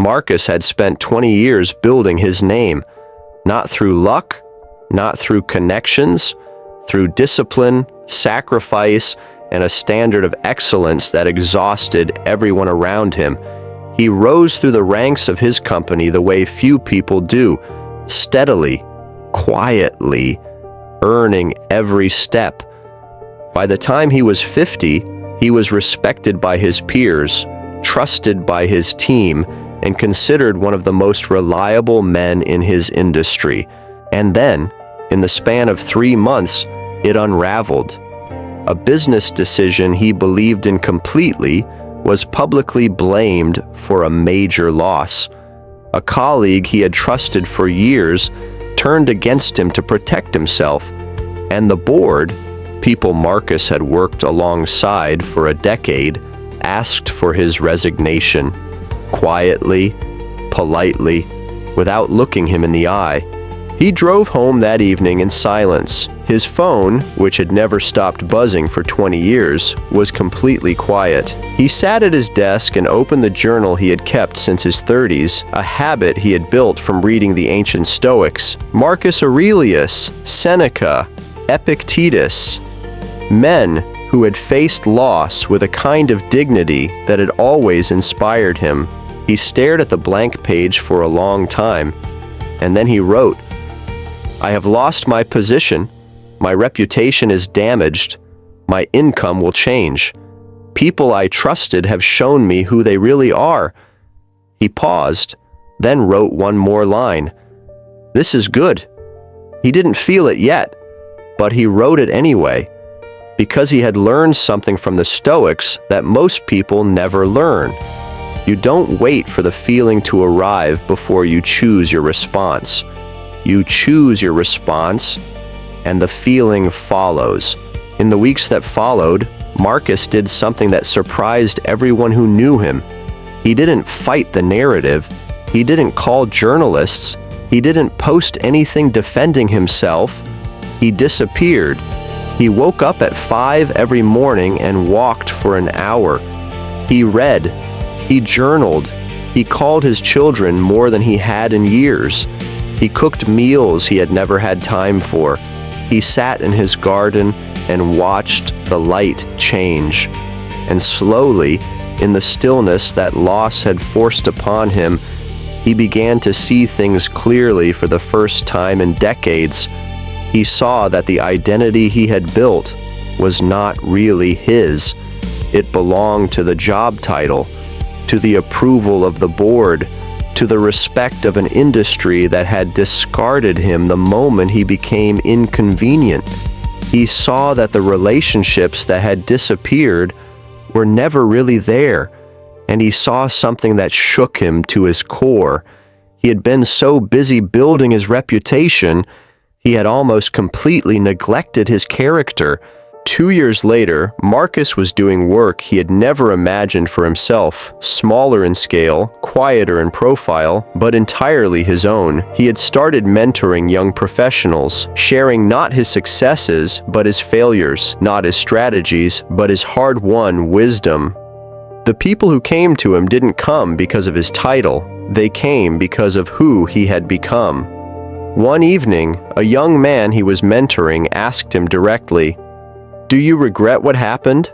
Marcus had spent 20 years building his name, not through luck, not through connections, through discipline, sacrifice, and a standard of excellence that exhausted everyone around him. He rose through the ranks of his company the way few people do, steadily, quietly, earning every step. By the time he was 50, he was respected by his peers, trusted by his team, and considered one of the most reliable men in his industry. And then, in the span of 3 months, it unraveled. A business decision he believed in completely was publicly blamed for a major loss. A colleague he had trusted for years turned against him to protect himself, and the board, people Marcus had worked alongside for a decade, asked for his resignation, quietly, politely, without looking him in the eye. He drove home that evening in silence. His phone, which had never stopped buzzing for 20 years, was completely quiet. He sat at his desk and opened the journal he had kept since his 30s, a habit he had built from reading the ancient Stoics. Marcus Aurelius, Seneca, Epictetus, men who had faced loss with a kind of dignity that had always inspired him. He stared at the blank page for a long time, and then he wrote, "I have lost my position. My reputation is damaged. My income will change. People I trusted have shown me who they really are." He paused, then wrote one more line. "This is good." He didn't feel it yet, but he wrote it anyway, because he had learned something from the Stoics that most people never learn. You don't wait for the feeling to arrive before you choose your response. You choose your response, and the feeling follows. In the weeks that followed, Marcus did something that surprised everyone who knew him. He didn't fight the narrative. He didn't call journalists. He didn't post anything defending himself. He disappeared. He woke up at 5 every morning and walked for an hour. He read. He journaled. He called his children more than he had in years. He cooked meals he had never had time for. He sat in his garden and watched the light change. And slowly, in the stillness that loss had forced upon him, he began to see things clearly for the first time in decades. He saw that the identity he had built was not really his. It belonged to the job title, to the approval of the board, to the respect of an industry that had discarded him the moment he became inconvenient. He saw that the relationships that had disappeared were never really there, and he saw something that shook him to his core. He had been so busy building his reputation, he had almost completely neglected his character. 2 years later, Marcus was doing work he had never imagined for himself, smaller in scale, quieter in profile, but entirely his own. He had started mentoring young professionals, sharing not his successes, but his failures, not his strategies, but his hard-won wisdom. The people who came to him didn't come because of his title. They came because of who he had become. One evening, a young man he was mentoring asked him directly, "Do you regret what happened?"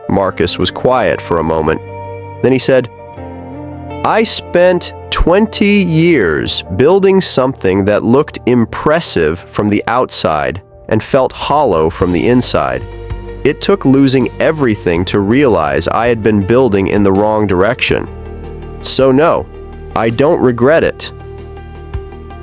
Marcus was quiet for a moment. Then he said, "I spent 20 years building something that looked impressive from the outside and felt hollow from the inside. It took losing everything to realize I had been building in the wrong direction. So no, I don't regret it.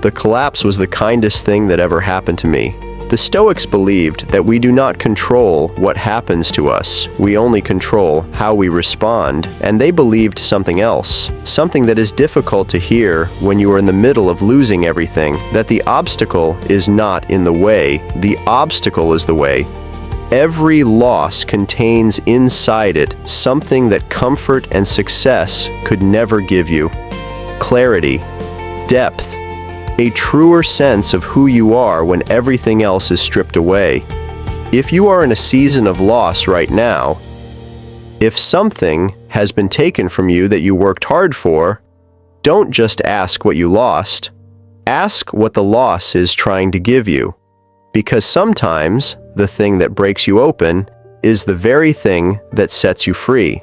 The collapse was the kindest thing that ever happened to me." The Stoics believed that we do not control what happens to us, we only control how we respond, and they believed something else, something that is difficult to hear when you are in the middle of losing everything, that the obstacle is not in the way, the obstacle is the way. Every loss contains inside it something that comfort and success could never give you. Clarity, depth, a truer sense of who you are when everything else is stripped away. If you are in a season of loss right now, if something has been taken from you that you worked hard for, Don't just ask what you lost. Ask what the loss is trying to give you. Because sometimes the thing that breaks you open is the very thing that sets you free.